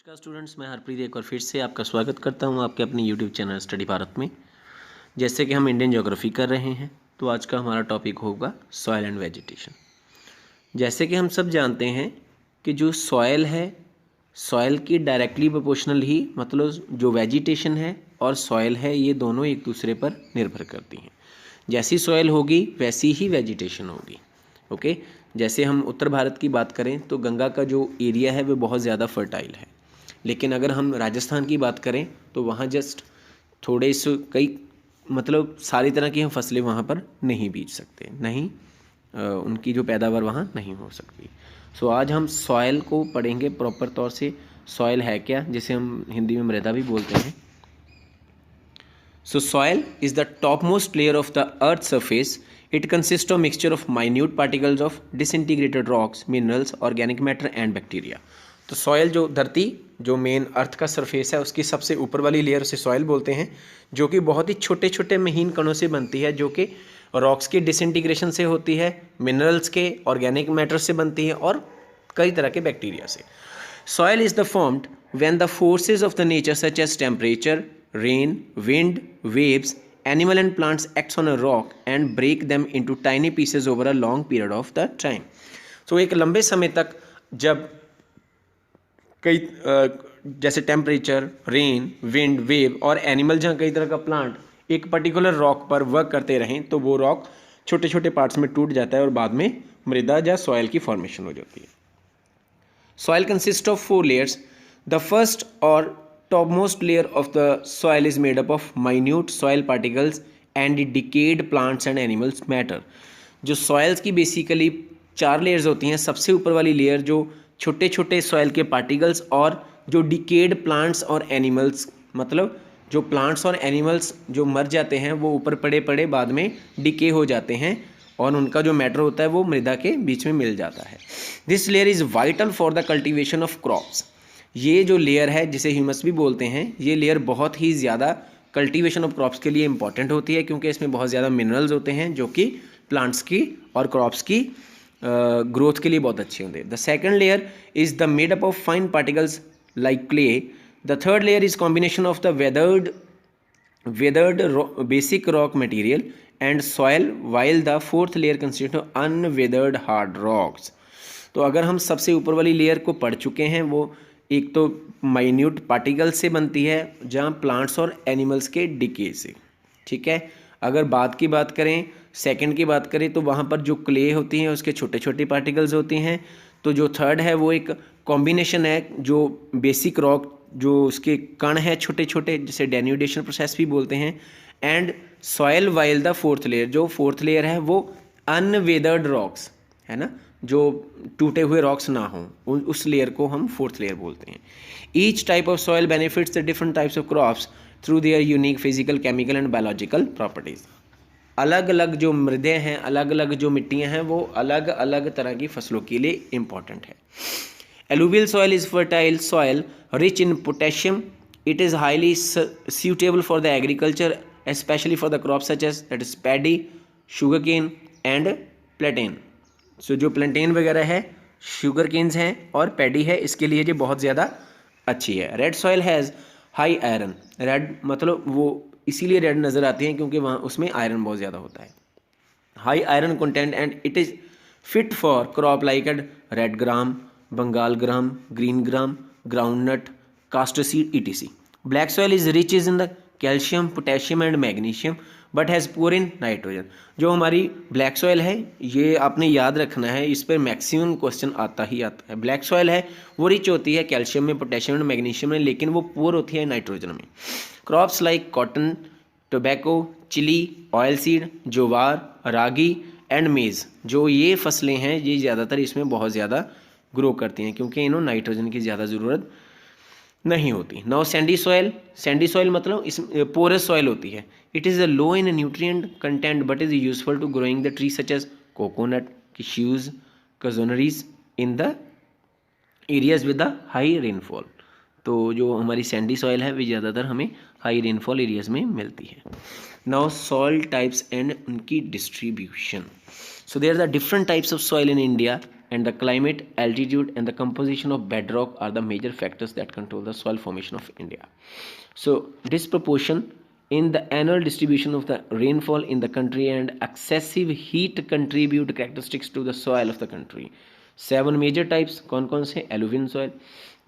नमस्कार स्टूडेंट्स, मैं हरप्रीत एक बार फिर से आपका स्वागत करता हूं आपके अपने यूट्यूब चैनल स्टडी भारत में। जैसे कि हम इंडियन ज्योग्राफी कर रहे हैं, तो आज का हमारा टॉपिक होगा सॉयल एंड वेजिटेशन। जैसे कि हम सब जानते हैं कि जो सॉयल है, सॉयल की डायरेक्टली प्रोपोर्शनल ही मतलब जो वेजिटेशन है और सॉयल है, ये दोनों एक दूसरे पर निर्भर करती हैं। जैसी सॉयल होगी वैसी ही वेजिटेशन होगी। ओके, जैसे हम उत्तर भारत की बात करें तो गंगा का जो एरिया है वो बहुत ज़्यादा फर्टाइल है, लेकिन अगर हम राजस्थान की बात करें तो वहाँ जस्ट थोड़े से कई मतलब सारी तरह की हम फसलें वहाँ पर नहीं बीज सकते, नहीं उनकी जो पैदावार वहाँ नहीं हो सकती। सो आज हम सॉयल को पढ़ेंगे प्रॉपर तौर से। सॉयल है क्या, जिसे हम हिंदी में मृदा भी बोलते हैं। So soil is the topmost layer of the earth's surface. It consists of mixture of minute particles of disintegrated rocks, minerals, organic matter and bacteria. तो सॉयल जो धरती जो मेन अर्थ का सरफेस है उसकी सबसे ऊपर वाली लेयर से सॉयल बोलते हैं, जो कि बहुत ही छोटे छोटे महीन कणों से बनती है, जो कि रॉक्स के डिसइंटीग्रेशन से होती है, मिनरल्स के ऑर्गेनिक मैटर से बनती है और कई तरह के बैक्टीरिया से। Soil is the formed when the forces of the nature such as temperature, rain, wind, waves, animal and plants acts on a rock and break them into tiny pieces over a long period of the time. So एक लंबे समय तक जब कई जैसे temperature, rain, wind, wave और animal जहाँ कई तरह का प्लांट एक पर्टिकुलर रॉक पर वर्क करते रहें तो वो रॉक छोटे छोटे पार्ट्स में टूट जाता है और बाद में मृदा या सॉयल की फॉर्मेशन हो जाती है। Soil consists of 4 layers. The first or topmost layer of the soil is made up of minute soil particles and decayed plants and animals matter. जो सॉइल्स की बेसिकली 4 लेयर्स होती हैं। सबसे ऊपर वाली लेयर जो छोटे छोटे सॉइल के पार्टिकल्स और जो डिकेड प्लांट्स और एनिमल्स, मतलब जो प्लांट्स और एनिमल्स जो मर जाते हैं वो ऊपर पड़े पड़े बाद में डिके हो जाते हैं और उनका जो मैटर होता है वो मृदा के बीच में मिल जाता है। This layer is vital for the cultivation of crops. ये जो लेयर है जिसे ह्यूमस भी बोलते हैं, ये लेयर बहुत ही ज़्यादा कल्टीवेशन ऑफ क्रॉप्स के लिए इंपॉर्टेंट होती है, क्योंकि इसमें बहुत ज़्यादा मिनरल्स होते हैं जो कि प्लांट्स की और क्रॉप्स की ग्रोथ के लिए बहुत अच्छे होते हैं। The second layer is the made up of fine particles like clay. The third layer is combination of the weathered basic rock material and soil, while the fourth layer consists of unweathered hard rocks. तो अगर हम सबसे ऊपर वाली layer को पढ़ चुके हैं, वो एक तो माइन्यूट पार्टिकल से बनती है जहाँ प्लांट्स और एनिमल्स के डिके से, ठीक है। अगर बात करें सेकंड की बात करें तो वहाँ पर जो क्ले होती हैं उसके छोटे छोटे पार्टिकल्स होती हैं। तो जो थर्ड है वो एक कॉम्बिनेशन है, जो बेसिक रॉक जो उसके कण है छोटे छोटे, जिसे डेन्यूडेशन प्रोसेस भी बोलते हैं, and soil, while the fourth layer, जो फोर्थ लेयर है वो अनवेदर्ड रॉक्स है ना, जो टूटे हुए रॉक्स ना हों, उस लेयर को हम फोर्थ लेयर बोलते हैं। Each type of soil benefits the different types of crops through their unique physical, chemical and biological properties. अलग अलग जो मृदे हैं, अलग अलग जो मिट्टियाँ हैं, वो अलग अलग तरह की फसलों के लिए इम्पॉर्टेंट है। Alluvial soil is fertile soil rich in potassium. It is highly suitable for the agriculture, especially for the crops such as that is paddy, sugarcane and plantain. So जो plantain वगैरह है, sugar canes हैं और paddy है, इसके लिए ये बहुत ज़्यादा अच्छी है। Red soil has high iron. Red मतलब वो इसीलिए रेड नज़र आती हैं क्योंकि वहाँ उसमें आयरन बहुत ज़्यादा होता है। High iron content and it is fit for crop like red gram, Bengal gram, green gram, groundnut, castor seed, etc. Black soil is rich in the calcium, potassium and magnesium but has poor in nitrogen. जो हमारी black soil है, ये आपने याद रखना है, इस पर मैक्सिमम क्वेश्चन आता ही आता है। ब्लैक सॉयल है वो रिच होती है कैल्शियम में, पोटेशियम में, मैग्नीशियम में, लेकिन वो पुअर होती है नाइट्रोजन में। Crops like cotton, tobacco, chilli, oil seed, jowar, ragi and maize, जो ये फसलें हैं ये ज़्यादातर इसमें बहुत ज़्यादा ग्रो करती हैं क्योंकि इन्होंने नाइट्रोजन की ज़्यादा ज़रूरत नहीं होती। नाउ सैंडी सॉइल मतलब इस पोरस सॉइल होती है। It is a low in nutrient content but is useful to growing the tree such as coconut, cashews, casuarinas in the areas with the high rainfall. तो जो हमारी Sandy soil है वे ज़्यादातर हमें हाई रेनफॉल एरियाज में मिलती है। Now soil types and उनकी distribution. So there are the different types of soil in India and the climate, altitude, and the composition of bedrock are the major factors that control the soil formation of India. So disproportion in the annual distribution of the rainfall in the country and excessive heat contribute characteristics to the soil of the country. 7 major types कौन कौन से? alluvial soil,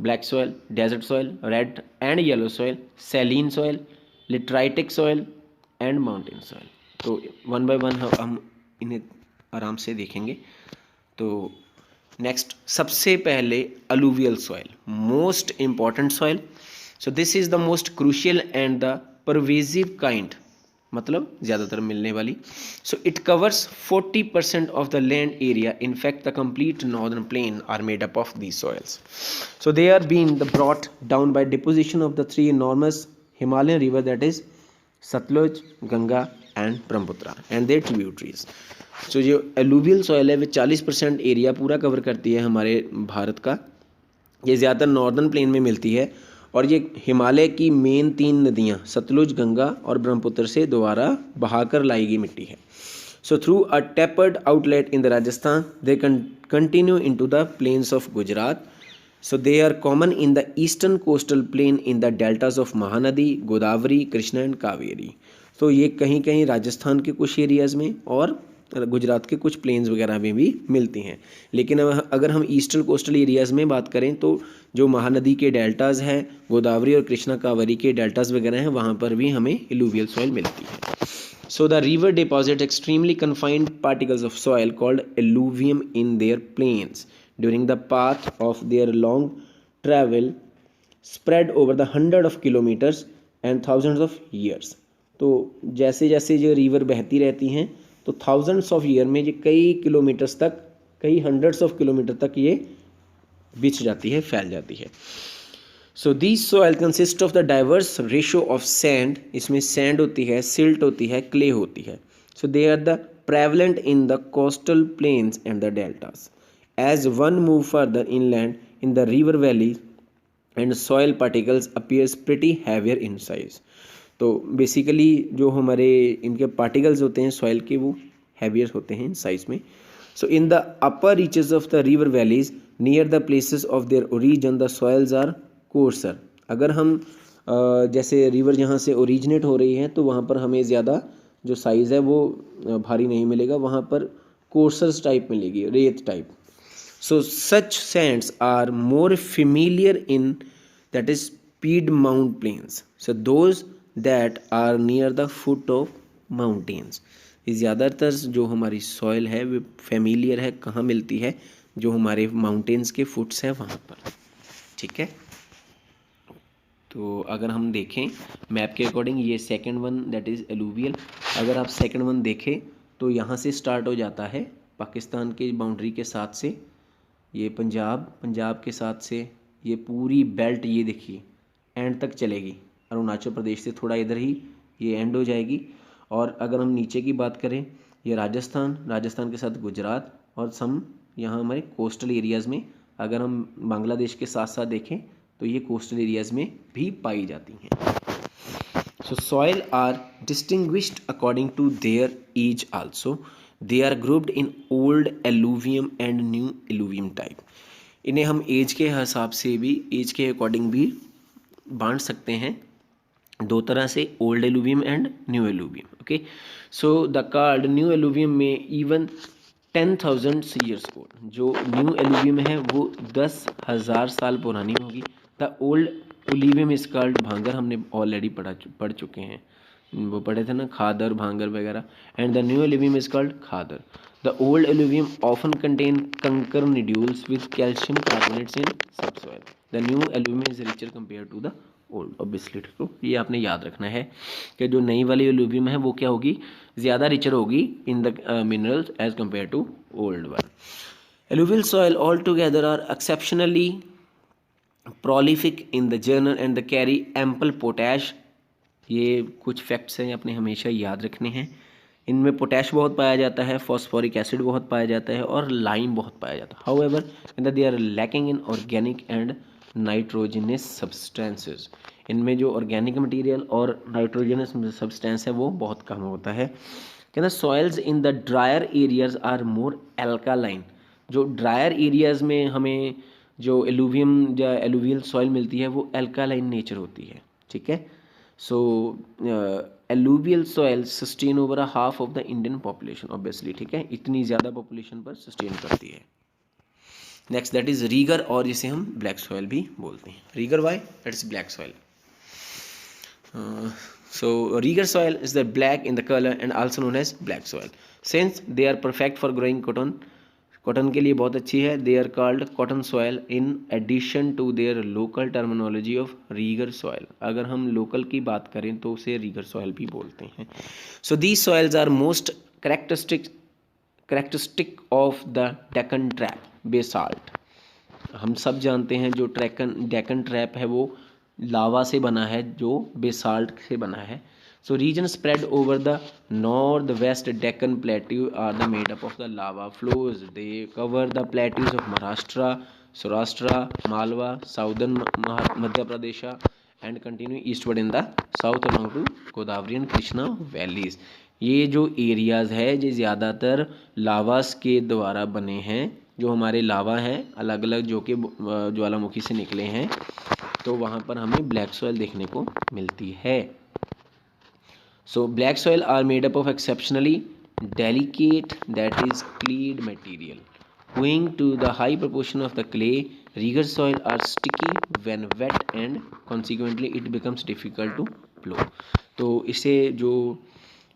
black soil, desert soil, red and yellow soil, saline soil, lateritic soil and mountain soil. तो one by one हम इन्हें आराम से देखेंगे. तो नेक्स्ट सबसे पहले alluvial soil, most important soil. So this is the most crucial and the pervasive kind, मतलब ज़्यादातर मिलने वाली. So it covers 40% of the land area. In fact the complete northern plain are made up of these soils. So they are been the brought down by deposition of the 3 enormous Himalayan river, that is Sutlej, Ganga and Brahmaputra and their tributaries. So जो alluvial soil है वो 40% area पूरा cover करती है हमारे भारत का. ये ज़्यादातर नॉर्दर्न प्लेन में मिलती है और ये हिमालय की मेन 3 नदियाँ सतलुज, गंगा और ब्रह्मपुत्र से दोबारा बहाकर लाई गई मिट्टी है. So through a tapered outlet in the Rajasthan they continue into the plains of Gujarat. So they are common in the eastern coastal plain in the deltas of Mahanadi, Godavari, Krishna and Kaveri. तो ये कहीं कहीं राजस्थान के कुछ एरियाज़ में और गुजरात के कुछ प्लेन्स वगैरह में भी मिलती हैं. लेकिन अगर हम ईस्टर्न कोस्टल एरियाज़ में बात करें तो जो महानदी के डेल्टाज़ हैं, गोदावरी और कृष्णा कावेरी के डेल्टाज़ वगैरह हैं, वहाँ पर भी हमें एलुवियल सॉइल मिलती है. So the river deposits extremely confined particles of soil called alluvium in their plains during the path of their long travel spread over the hundred of kilometers and thousands of years. तो जैसे जैसे जो river बहती रहती हैं तो thousands of year में ये कई किलोमीटर्स तक, कई हंड्रेड्स ऑफ किलोमीटर तक ये बिछ जाती है, फैल जाती है. So this soil consist of the diverse ratio of sand. इसमें सैंड होती है, सिल्ट होती है, क्ले होती है. So they are the prevalent in the coastal plains and the deltas. As one move further inland in the river valley and soil particles appears pretty heavier in size. तो basically जो हमारे इनके particles होते हैं soil के वो heavier होते हैं इन साइज में. So in the upper reaches of the river valleys near the places of their origin the soils are coarser. अगर हम जैसे रिवर जहाँ से ओरिजिनेट हो रही है तो वहाँ पर हमें ज़्यादा जो साइज़ है वो भारी नहीं मिलेगा, वहाँ पर कोर्सर्स टाइप मिलेगी, रेत type. So such sands are more familiar in that is piedmont plains. So those that are near the foot of mountains. ज़्यादातर जो हमारी सॉइल है वो फेमिलियर है, कहाँ मिलती है? जो हमारे माउंटेन्स के फुट्स हैं वहाँ पर. ठीक है. तो अगर हम देखें मैप के अकॉर्डिंग ये second one that is alluvial. अगर आप सेकंड वन देखें तो यहाँ से स्टार्ट हो जाता है पाकिस्तान के बाउंड्री के साथ से, ये पंजाब के साथ से ये पूरी बेल्ट ये देखिए एंड तक चलेगी. अरुणाचल प्रदेश से थोड़ा इधर ही ये एंड हो जाएगी. और अगर हम नीचे की बात करें ये राजस्थान के साथ गुजरात और सम यहाँ हमारे कोस्टल एरियाज़ में, अगर हम बांग्लादेश के साथ साथ देखें तो ये कोस्टल एरियाज़ में भी पाई जाती हैं. So soil are distinguished according to their age also. They are grouped in old alluvium and new alluvium type. इन्हें हम एज के हिसाब से भी, एज के अकॉर्डिंग भी बांट सकते हैं दो तरह से, old alluvium and new alluvium. Okay. So the card new alluvium में इवन 10,000 ईयर्स ओल्ड. जो न्यू एलुवियम है वो 10,000 साल पुरानी होगी. The old alluvium is called भांगर. हमने ऑलरेडी पढ़ चुके हैं, वो पढ़े थे ना, खादर, भांगर वगैरह. And the new alluvium is called khadar. The old alluvium often contain kankar nodules with calcium carbonates in subsoil. The new alluvium is richer compare to the old. Obviously तो ये आपने याद रखना है कि जो नई वाली एलुवियम है वो क्या होगी, ज़्यादा रिचर होगी in the minerals as compare to old one. Alluvial soil all together are exceptionally prolific in the journal and they carry ample potash. ये कुछ फैक्ट्स हैं अपने हमेशा याद रखने हैं. इनमें पोटैश बहुत पाया जाता है, फॉस्फोरिक एसिड बहुत पाया जाता है और लाइम बहुत पाया जाता है. However they are lacking in organic and nitrogenous substances. इनमें जो ऑर्गेनिक मटेरियल और नाइट्रोजनस सब्सटेंस है वो बहुत कम होता है. कहना soils in the drier areas are more alkaline. जो ड्रायर एरियाज़ में हमें जो एलुवियम या एलुवियल सॉइल मिलती है वो एल्कालाइन नेचर होती है, ठीक है। So alluvial soil sustain over a half of the Indian population obviously, ठीक है, इतनी ज़्यादा पॉपुलेशन पर सस्टेन करती है। नेक्स्ट दैट इज़ रीगर, और जिसे हम ब्लैक सॉइल भी बोलते हैं। रीगर वाई, that's black soil. So rigor soil is the black in the color and also known as black soil. Since they are perfect for growing cotton, cotton के लिए बहुत अच्छी है। They are called cotton soil in addition to their local terminology of regur soil. अगर हम local की बात करें तो उसे रीगर सॉयल भी बोलते हैं। So these soils are most characteristic of the Deccan trap basalt. हम सब जानते हैं जो डेक्कन ट्रैप है वो लावा से बना है, जो बेसाल्ट से बना है। So region spread over the north west Deccan plateau are the made up of the lava flows. They cover the plateaus of Maharashtra, Saurashtra, Malwa, southern Madhya Pradesh and continue eastward in the south along to Godavari and Krishna valleys. ये जो areas है ये ज़्यादातर लावास के द्वारा बने हैं। जो हमारे लावा हैं अलग अलग जो कि ज्वालामुखी से निकले हैं, तो वहाँ पर हमें ब्लैक सॉइल देखने को मिलती है। So black soil are made up of exceptionally delicate that is clayed material. Owing to the high proportion of the clay, rigor soil are sticky when wet and consequently it becomes difficult to plow. तो इसे जो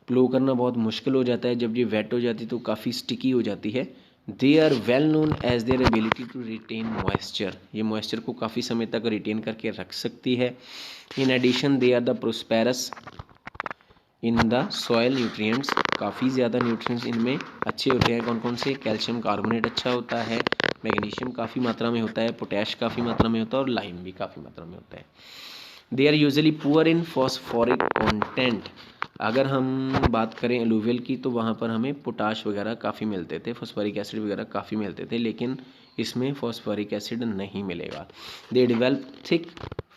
प्लो करना बहुत मुश्किल हो जाता है, जब ये वेट हो जाती है तो काफ़ी स्टिकी हो जाती है। They are well known as their ability to retain moisture. ये मॉइस्चर को काफ़ी समय तक रिटेन करके रख सकती है। In addition they are the prosperous in the soil nutrients. काफ़ी ज़्यादा न्यूट्रिएंट्स इनमें अच्छे होते हैं। कौन कौन से? कैल्शियम कार्बोनेट अच्छा होता है, मैग्नीशियम काफ़ी मात्रा में होता है, पोटैश काफ़ी मात्रा में होता है और लाइम भी काफ़ी मात्रा में होता है। They are usually poor in phosphoric content. अगर हम बात करें एलुवियल की तो वहाँ पर हमें पोटाश वगैरह काफ़ी मिलते थे, फॉस्फोरिक एसिड वगैरह काफ़ी मिलते थे, लेकिन इसमें फॉस्फोरिक एसिड नहीं मिलेगा। They develop thick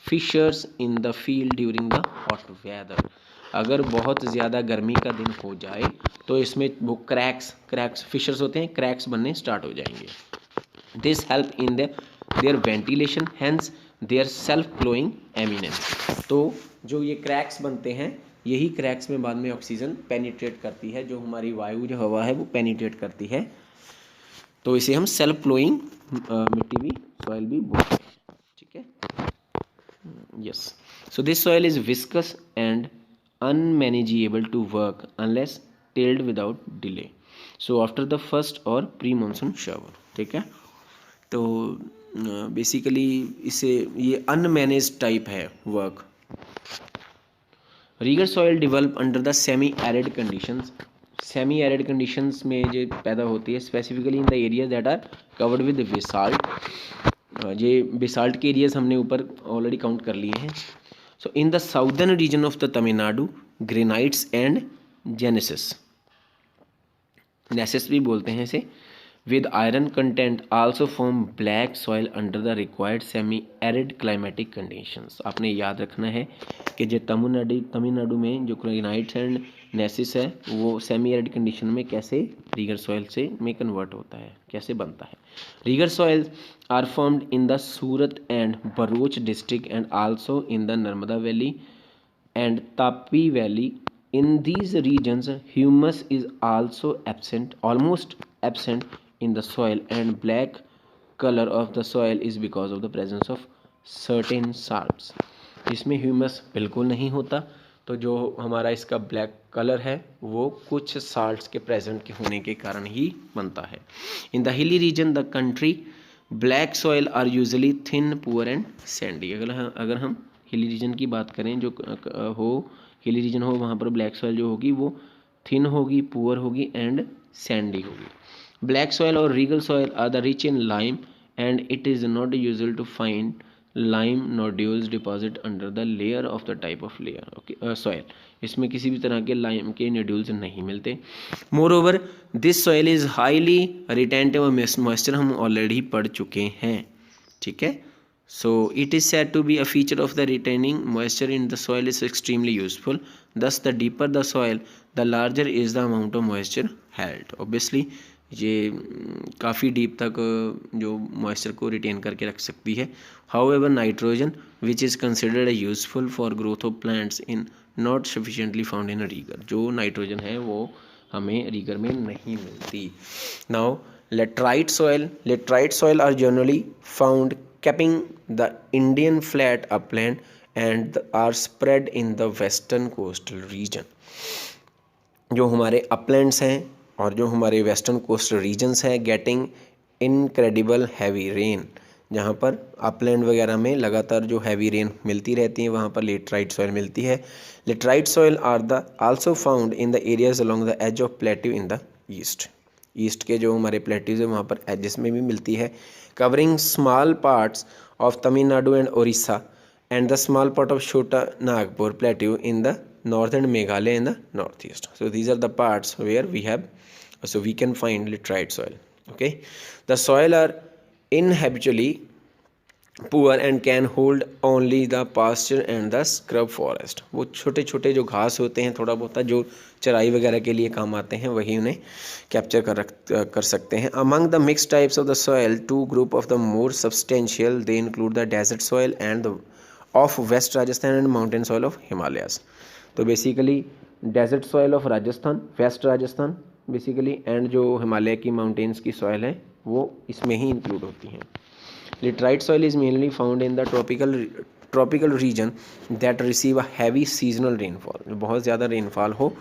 fissures in the field during the hot weather. अगर बहुत ज़्यादा गर्मी का दिन हो जाए तो इसमें वो क्रैक्स फिशर्स होते हैं, क्रैक्स बनने स्टार्ट हो जाएंगे। This help in their ventilation, hence their self flowing eminence. तो जो ये क्रैक्स बनते हैं, यही क्रैक्स में बाद में ऑक्सीजन पेनिट्रेट करती है, जो हमारी वायु जो हवा है वो पेनिट्रेट करती है। तो इसे हम सेल्फ फ्लोइंग मिट्टी भी, सॉइल भी बोलते हैं, ठीक है। Yes, so this soil is viscous and unmanageable to work unless tilled without delay. So after the first or pre-monsoon shower, ठीक है। तो बेसिकली इसे ये unmanaged टाइप है work. Regur soil develop under the semi arid conditions. Semi arid conditions में जो पैदा होती है specifically in the area that are covered with basalt. ये बेसाल्ट के एरियाज हमने ऊपर ऑलरेडी काउंट कर लिए हैं। So in the southern region of the Tamil Nadu, granites and gneisses भी बोलते हैं इसे, with iron content also form black soil under the required semi-arid climatic conditions. आपने याद रखना है कि जो तमिलनाडु में जो ग्रेनाइट्स एंड नेसिस है वो सेमी एरिड कंडीशन में कैसे रीगर सॉइल से में कन्वर्ट होता है, कैसे बनता है। Regur soil are formed in the Surat and Bharuch district and also in the Narmada valley and Tapi valley. In these regions, humus is also absent, almost absent in the soil, and black color of the soil is because of the presence of certain salts. इसमें humus बिल्कुल नहीं होता, तो जो हमारा इसका black colour है वो कुछ साल्ट्स के प्रेजेंट के होने के कारण ही बनता है। In the hilly region the country black soil are usually thin, poor and sandy. अगर हम हिली रीजन की बात करें, जो हो हिली रीजन हो वहाँ पर ब्लैक सॉइल जो होगी वो थिन होगी, पुअर होगी एंड सैंडी होगी। ब्लैक सॉइल और regur soil are the rich in lime and it is not usual to find lime nodules deposit under the layer of the type of layer, okay, soil. इसमें किसी भी तरह के lime के nodules नहीं मिलते। More over this soil is highly retentive और moisture हम ऑलरेडी पढ़ चुके हैं, ठीक है। So it is said to be a feature of the retaining moisture in the soil is extremely useful. Thus the deeper the soil, the larger is the amount of moisture held. Obviously ये काफ़ी deep तक जो moisture को retain करके रख सकती है। However nitrogen which is considered useful for growth of plants in not sufficiently found in regur. जो नाइट्रोजन है वो हमें रीगर में नहीं मिलती। Now laterite soil are generally found capping the Indian flat upland and are spread in the western coastal region. जो हमारे uplands हैं और जो हमारे वेस्टर्न कोस्टल रीजन्स हैं गेटिंग इनक्रेडिबल हैवी रेन, जहाँ पर अपलैंड वगैरह में लगातार जो हैवी रेन मिलती रहती है वहाँ पर लेटराइट सॉइल मिलती है। Laterite soil are the also found in the areas along the edge of plateau in the east के जो हमारे प्लेट्यूज हैं वहाँ पर एजेस में भी मिलती है। Covering small parts of Tamil Nadu and Odisha and the small part of Chota Nagpur plateau in the northern Meghalaya in the northeast. So these are the parts where we can find laterite soil. Okay, the soil are inhabitually poor and can hold only the pasture and the scrub forest. वो छोटे छोटे जो घास होते हैं थोड़ा बहुत जो चराई वगैरह के लिए काम आते हैं वही उन्हें कैप्चर कर सकते हैं। Among the mixed types of the soil, two group of the more substantial, they include the desert soil and the of west Rajasthan and mountain soil of Himalayas. तो basically desert soil of Rajasthan, west Rajasthan basically, and जो हिमालय की mountains की soil है वो इसमें ही include होती हैं। Laterite soil is mainly found in the tropical region that receive a heavy seasonal rainfall. बहुत ज़्यादा रेनफॉल हो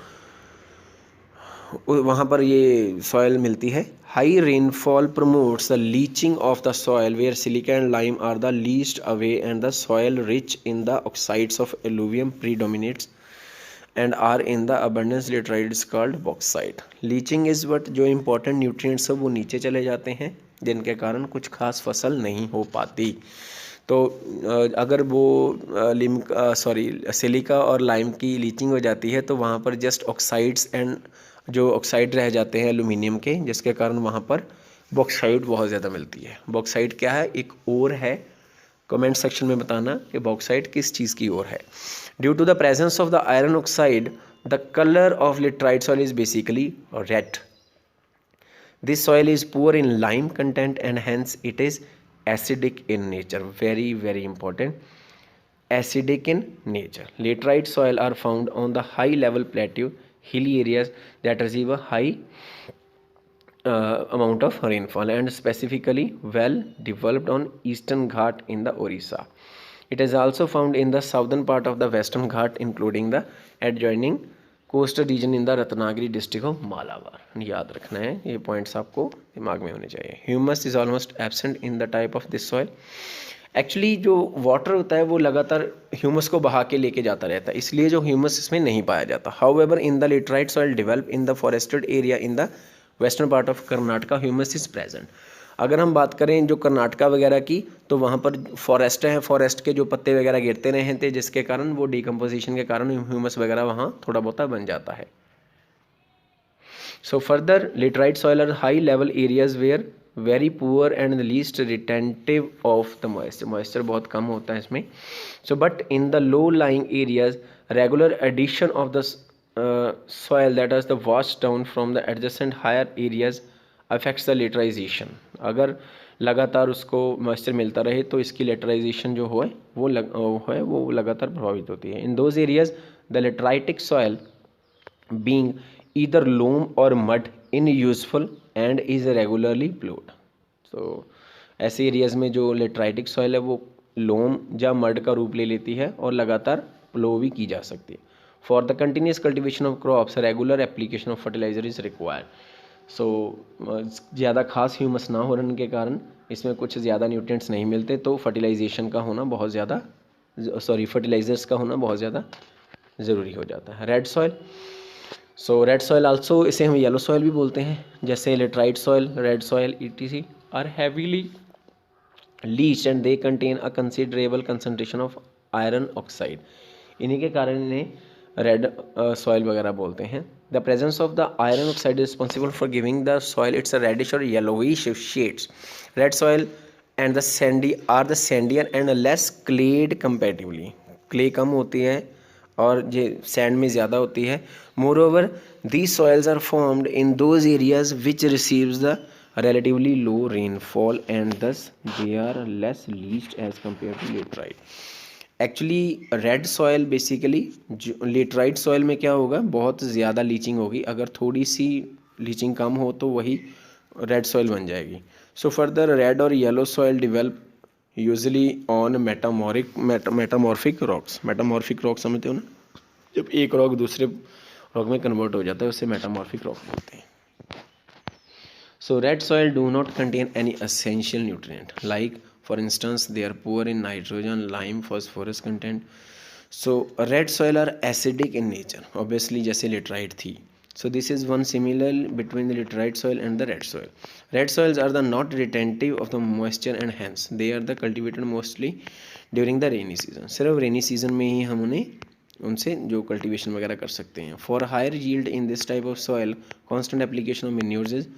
वहाँ पर ये सॉयल मिलती है। High rainfall promotes the leaching of the soil where silica and lime are the least away and the soil rich in the oxides of alluvium predominates and are in the abundance laterites called bauxite. Leaching is what जो important nutrients हैं वो नीचे चले जाते हैं जिनके कारण कुछ खास फसल नहीं हो पाती। तो अगर वो सिलिका और लाइम की लीचिंग हो जाती है तो वहाँ पर जस्ट ऑक्साइड्स एंड जो ऑक्साइड रह जाते हैं एल्यूमिनियम के, जिसके कारण वहाँ पर बॉक्साइट बहुत ज़्यादा मिलती है। बॉक्साइट क्या है? एक ओर है। कमेंट सेक्शन में बताना कि बॉक्साइट किस चीज़ की ओर है। Due to the presence of the iron oxide the colour of laterite soil is basically red. This soil is poor in lime content and hence it is acidic in nature. Very very important, acidic in nature. Laterite soil are found on the high level plateau hilly areas that receive a high amount of rainfall and specifically well developed on eastern Ghat in the Orissa. It is also found in the southern part of the western Ghat including the adjoining coastal region in the Ratnagiri district of Malabar. याद रखना है, ये points आपको दिमाग में होने चाहिए। Humus is almost absent in the type of this soil. Actually जो वाटर होता है वो लगातार ह्यूमस को बहा के लेके जाता रहता है, इसलिए जो ह्यूमस इसमें नहीं पाया जाता। However in the laterite soil develop in the forested area in the western part of Karnataka humus is present. अगर हम बात करें जो कर्नाटका वगैरह की तो वहाँ पर फॉरेस्ट है, फॉरेस्ट के जो पत्ते वगैरह गिरते रहे थे जिसके कारण वो डिकम्पोजिशन के कारण ह्यूमस वगैरह वहाँ थोड़ा बहुत बन जाता है। So further laterite soil are high level areas where very poor and the least retentive of the moisture बहुत कम होता है इसमें। So but in the low lying areas regular addition of the soil that is the wash down from the adjacent higher areas affects the laterization. अगर लगातार उसको moisture मिलता रहे तो इसकी लेटराइजेशन जो है वो लगातार प्रभावित होती है। In those areas the lateritic soil being either loam or mud inuseful and is regularly plowed। तो ऐसे एरियाज में जो लेटराइटिक सॉइल है वो लोम या मड का रूप ले लेती है और लगातार प्लो भी की जा सकती है। For the continuous cultivation of crops regular application of fertilizer is required. So ज़्यादा खास ह्यूमस ना होने के कारण इसमें कुछ ज़्यादा न्यूट्रिएंट्स नहीं मिलते, तो फर्टिलाइजेशन का होना बहुत ज़्यादा फर्टिलाइजर्स का होना बहुत ज़्यादा ज़रूरी हो जाता है। Red soil, so red soil also, इसे हम येलो सॉइल भी बोलते हैं, जैसे laterite soil, red soil etc are heavily leached and they contain a considerable concentration of iron oxide. इन्हीं के कारण इन्हें रेड सॉइल वगैरह बोलते हैं। The presence of the iron oxide is responsible for giving the soil its a reddish और yellowish shades. Red soil and the sandy are the सैंडियर and less clayed comparatively. Clay कम होती है और ये sand में ज़्यादा होती है। Moreover These soils are formed in those areas which receives the relatively low rainfall and thus they are less leached as compared to laterite. Actually red soil basically, laterite soil में क्या होगा, बहुत ज़्यादा leaching होगी, अगर थोड़ी सी leaching कम हो तो वही रेड सॉयल बन जाएगी. सो फर्दर रेड और yellow soil develop usually on metamorphic rocks. Metamorphic rock समझते हो ना, जब एक रॉक दूसरे रॉक में कन्वर्ट हो जाता है उससे मेटामॉर्फिक रॉक बोलते हैं. So red soil do not contain any essential nutrient, like for instance they are poor in nitrogen, lime, phosphorus content. So red soil are acidic in nature, obviously जैसे laterite थी. So this is one similar between the laterite soil and the red soil. Red soils are the not retentive of the moisture and hence they are the cultivated mostly during the rainy season. सिर्फ rainy season में ही हम उन्हें उनसे जो cultivation वगैरह कर सकते हैं. For higher yield in this type of soil, constant application of manures is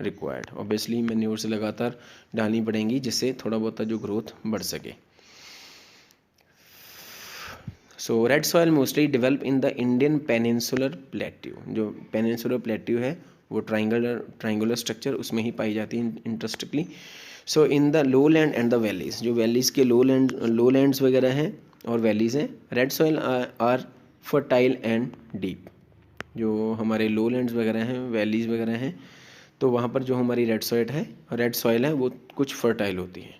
required. Obviously manures लगातार डालनी पड़ेंगी जिससे थोड़ा बहुत जो growth बढ़ सके. So red soil mostly develop in the Indian peninsular plateau. जो पेनिनसुलर प्लेट्यू है वो ट्राइंगुलर स्ट्रक्चर उसमें ही पाई जाती है interestingly. So in the low land and the valleys, जो वैलीज़ के लो लैंड्स वगैरह हैं और वैलीज़ हैं, red soil are fertile and deep. जो हमारे लो लैंड्स वगैरह हैं, वैलीज़ वगैरह हैं, तो वहाँ पर जो हमारी रेड सॉयल है वो कुछ फर्टाइल होती है.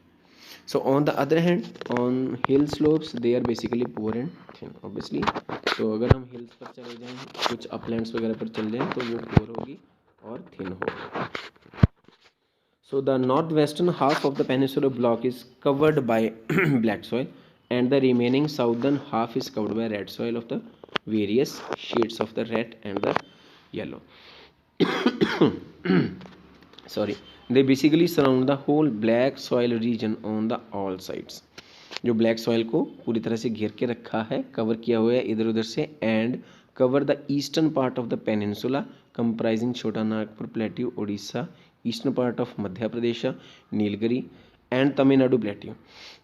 So on the other hand, on hill slopes they are basically poor and thin, obviously. तो अगर हम hills पर चले जाएं, कुछ uplands वगैरह पर चल जाएं तो वो poor होगी और thin होगी. So the northwestern half of the peninsular block is covered by black soil and the remaining southern half is covered by red soil of the various shades of the red and the yellow. Sorry, they basically surround the whole black soil region on the all sides. जो black soil को पूरी तरह से घेर के रखा है, cover किया हुआ है इधर उधर से, and cover the eastern part of the peninsula comprising Chhota Nagpur plateau, Orissa, eastern part of Madhya Pradesh, Nilgiri and Tamil Nadu plateau.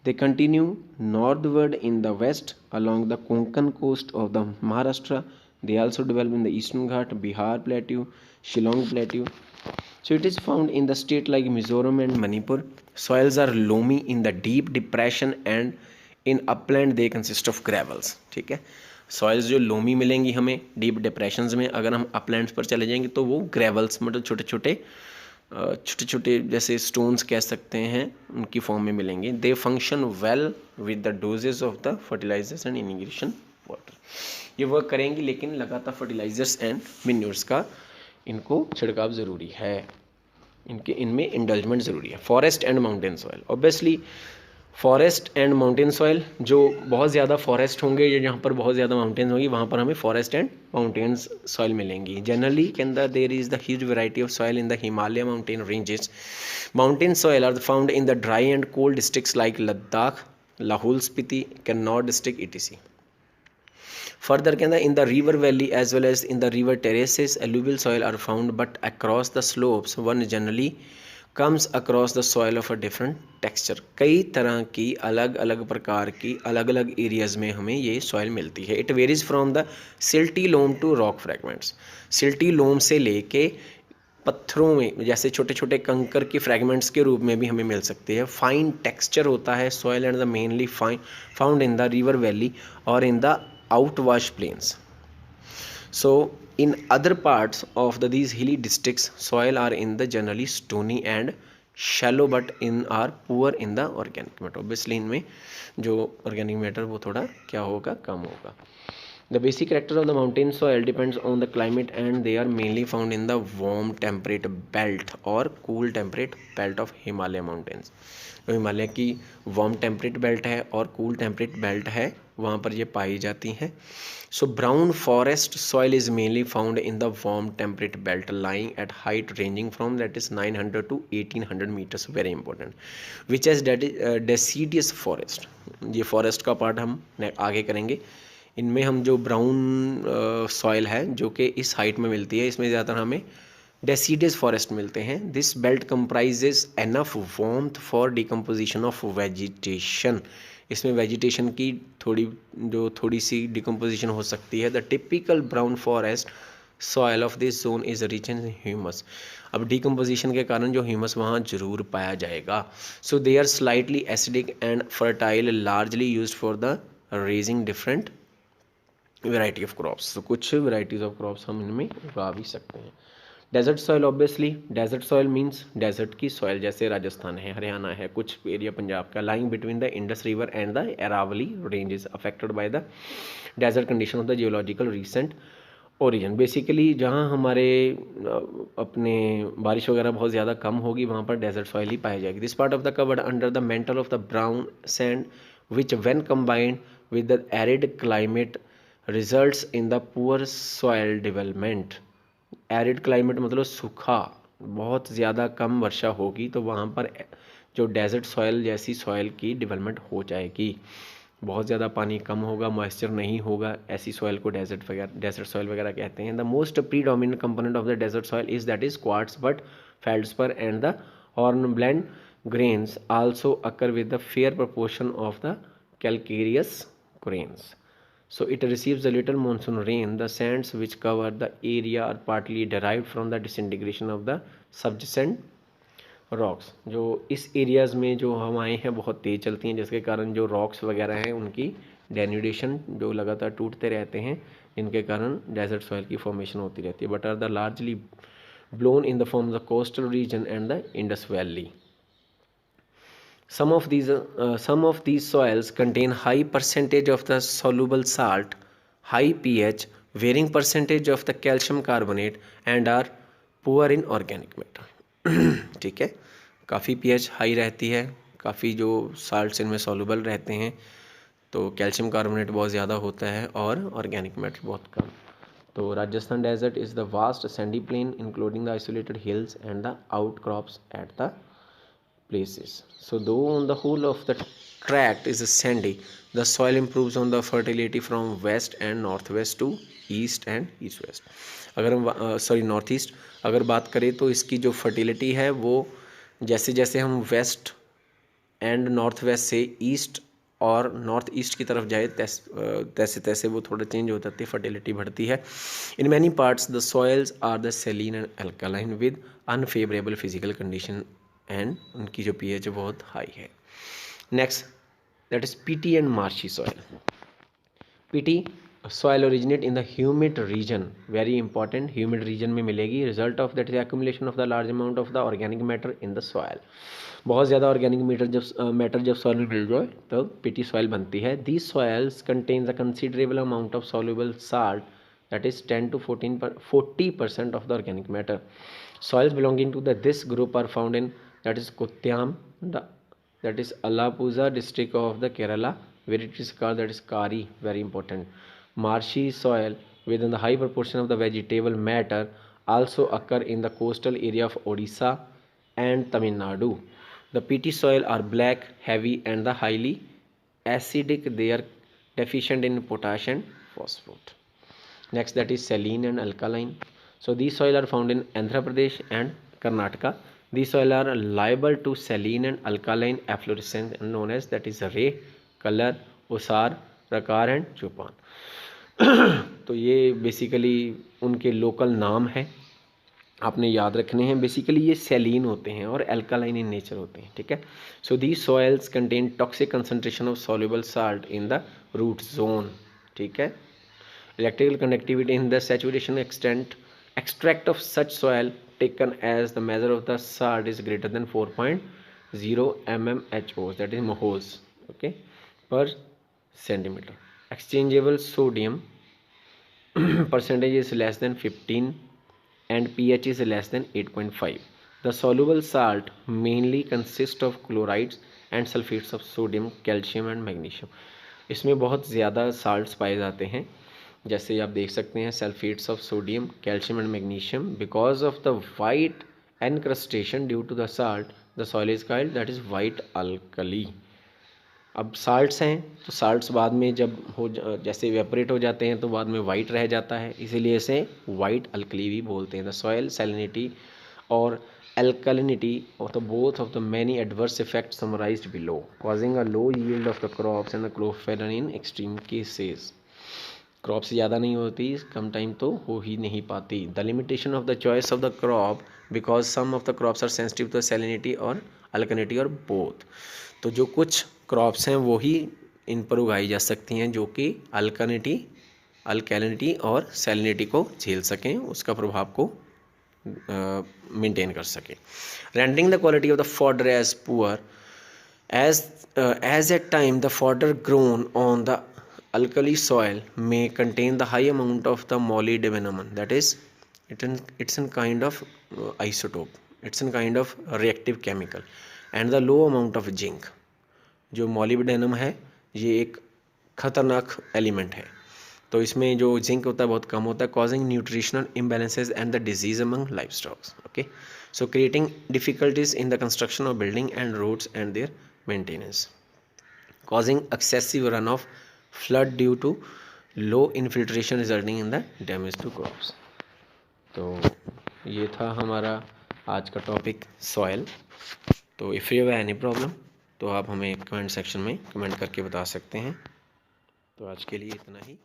They continue northward in the west along the Konkan coast of the Maharashtra. They also develop in the Eastern Ghat, Bihar plateau, Shillong plateau. So it is found in the state like Mizoram and Manipur. Soils are loamy in the deep depression and in upland they consist of gravels. ठीक है, soils जो loamy मिलेंगी हमें deep depressions में, अगर हम Uplands पर चले जाएंगे तो वो ग्रेवल्स, मतलब छोटे छोटे जैसे स्टोन्स कह सकते हैं, उनकी फॉर्म में मिलेंगे. They function well with the doses of the fertilizers and irrigation water. ये वर्क करेंगी लेकिन लगातार फर्टिलाइजर्स एंड मिन्योर्स का इनको छिड़काव ज़रूरी है, इनमें इंडल्जमेंट ज़रूरी है. Forest and mountain soil, obviously forest and mountain soil, जो बहुत ज़्यादा फॉरेस्ट होंगे या जहाँ पर बहुत ज़्यादा माउंटेन्स होंगी वहाँ पर हमें फॉरेस्ट एंड माउंटेन्स सॉइल मिलेंगी. Generally can the there is the huge variety of soil in the Himalaya mountain ranges. Mountain soil are found in the dry and cold districts like Ladakh, Lahaul Spiti, Kannauj district etc. Further, in the river valley as well as in the river terraces, alluvial soil are found, but across the slopes one generally comes across the soil of a different texture. कई तरह की अलग अलग प्रकार की अलग अलग areas में हमें ये सॉइल मिलती है. It varies from the silty loam to rock fragments. Silty loam से लेके पत्थरों में जैसे छोटे छोटे कंकर के फ्रैगमेंट्स के रूप में भी हमें मिल सकती है. फाइन टेक्सचर होता है soil and the mainly found in the river valley और in the outwash plains. So in other parts of these hilly districts soil are in the generally stony and shallow but in are poor in the organic matter. Obviously इनमें जो organic matter वो थोड़ा क्या होगा, कम होगा. The basic character of the mountain soil depends on the climate and they are mainly found in the warm temperate belt or cool temperate belt of Himalaya mountains. जो हिमालय की warm temperate belt है और cool temperate belt है वहाँ पर ये पाई जाती हैं. So brown forest soil is mainly found in the warm temperate belt lying at height ranging from that is 900 to 1800 metres. Very important. Which as deciduous forest. ये फॉरेस्ट का part हम आगे करेंगे. इनमें हम जो ब्राउन सॉइल है जो कि इस हाइट में मिलती है, इसमें ज़्यादातर हमें डेसीडियस फॉरेस्ट मिलते हैं. This belt comprises enough warmth for decomposition of vegetation. इसमें वेजिटेशन की थोड़ी सी डिकम्पोजिशन हो सकती है. The typical brown forest soil of this zone is rich in humus. अब डिकम्पोजिशन के कारण जो ह्यूमस वहाँ जरूर पाया जाएगा। So they are slightly acidic and fertile, largely use for the raising different variety of crops. तो कुछ वैरायटीज ऑफ क्रॉप्स हम इनमें उगा भी सकते हैं। Desert soil, obviously desert soil means desert की सॉयल, जैसे राजस्थान है, हरियाणा है, कुछ एरिया पंजाब का, lying between the Indus river and the Aravalli ranges, affected by the desert condition of the geological recent origin. Basically जहाँ हमारे अपने बारिश वगैरह बहुत ज़्यादा कम होगी वहाँ पर डेजर्ट सॉइल ही पाई जाएगी। This part of the covered under the mental of the brown sand which when combined with the arid climate results in the poor soil development. Arid climate मतलब सूखा, बहुत ज़्यादा कम वर्षा होगी तो वहाँ पर जो डेजर्ट सॉइल जैसी सॉइल की डेवलपमेंट हो जाएगी। बहुत ज़्यादा पानी कम होगा, मॉइस्चर नहीं होगा, ऐसी सॉइल को डेजर्ट सॉइल वगैरह कहते हैं। The most predominant component of the desert soil is that is quartz, but feldspar and the hornblende grains also occur with the fair proportion of the calcareous grains. So it receives a little monsoon rain. The sands which cover the area are partly derived from the disintegration of the subjacent rocks. जो इस areas में जो हवाएं हैं बहुत तेज़ चलती हैं, जिसके कारण जो रॉक्स वगैरह हैं उनकी डेन्यूडेशन जो लगातार टूटते रहते हैं, इनके कारण डेजर्ट सॉइल की फॉर्मेशन होती रहती है, but are the largely blown in the form the coastal region and the Indus valley. Some of these soils contain high percentage of the soluble salt, high pH, varying percentage of the calcium carbonate and are poor in organic matter। ठीक है, काफ़ी pH high रहती है, काफ़ी जो salts इनमें soluble रहते हैं, तो कैल्शियम कार्बोनेट बहुत ज़्यादा होता है और ऑर्गेनिक मैटर बहुत कम। तो Rajasthan desert is the vast sandy plain including the isolated hills and the outcrops at the places. So though on the whole of the tract is sandy, the soil improves on the fertility from west and northwest to east and east west। अगर हम north east अगर बात करें तो इसकी जो fertility है वो जैसे जैसे हम वेस्ट एंड नॉर्थ वेस्ट से ईस्ट और नॉर्थ ईस्ट की तरफ जाए तैसे तैसे वो थोड़ा चेंज हो जाती है, फर्टिलिटी बढ़ती है। In many parts the soils are the saline and alkaline with unfavourable physical condition and उनकी जो पीएच बहुत हाई है। Next that is peaty and marshy soil. Peaty soil originate in the humid region, very important, humid region में मिलेगी। Result of that is accumulation of the large amount of the organic matter in the soil. बहुत ज़्यादा organic matter जब soil में मिल जाए तब PT soil बनती है। These soils contains a considerable amount of soluble salt that is 10 to 40% of the organic matter. Soils belonging to this group are found in that is Kottayam, that is Alappuzha district of the Kerala, where it is called that is Kari, very important. Marshy soil within the high proportion of the vegetable matter also occur in the coastal area of Odisha and Tamil Nadu. The peaty soil are black, heavy and the highly acidic. They are deficient in potash and phosphorus. Next that is saline and alkaline. So these soil are found in Andhra Pradesh and Karnataka. These soil are liable to saline and alkaline efflorescence known as that is ray, color, usar, rakar and chupan। तो ये basically उनके local नाम है, आपने याद रखने हैं। Basically ये सेलिन होते हैं और अल्कालाइन इन नेचर होते हैं, ठीक है। So these soils contain toxic concentration of soluble salt in the root zone, ठीक है। Electrical conductivity in the saturation extract of such soil taken as the measure of the salt is greater than 4.0 mmHOs, that is moles, okay, per centimeter. Exchangeable sodium percentage is less than 15 and pH is less than 8.5. The soluble salt mainly consists of chlorides and sulfates of sodium, calcium and magnesium। इसमें बहुत ज़्यादा salts पाए जाते हैं, जैसे आप देख सकते हैं sulphates of sodium, calcium and magnesium. Because of the white encrustation due to the salt the soil is called that is white alkali. अब साल्ट्स हैं तो साल्ट्स बाद में जब जैसे वेपरेट हो जाते हैं तो बाद में वाइट रह जाता है, इसीलिए इसे वाइट अल्कली भी बोलते हैं। द सॉइल सैलिनिटी और alkalinity of the both of the many adverse effects summarized below, causing a low yield of the crops and the chlorphenol in extreme cases. Crops ज़्यादा नहीं होती, कम टाइम तो हो ही नहीं पाती। The limitation of the choice of the crop because some of the crops are sensitive to salinity और alkalinity और बोथ। तो जो कुछ क्रॉप्स हैं वो ही इन पर उगाई जा सकती हैं जो कि अल्कलिनिटी और सैलिनिटी को झेल सकें, उसका प्रभाव को मेंटेन कर सकें। Rendering the quality of the fodder as poor as at time the fodder grown on the alkali soil may contain the high amount of the molybdenum, that is it's a kind of isotope, it's a kind of reactive chemical, and the low amount of zinc। जो molybdenum है ये एक खतरनाक element है, तो इसमें जो zinc होता है बहुत कम होता है, causing nutritional imbalances and the disease among life stocks. Okay, so creating difficulties in the construction of building and roads and their maintenance, causing excessive run off flood due to low infiltration resulting in the damage to crops. तो ये था हमारा आज का topic soil. तो if you have any problem तो आप हमें कमेंट सेक्शन में कमेंट करके बता सकते हैं। तो आज के लिए इतना ही।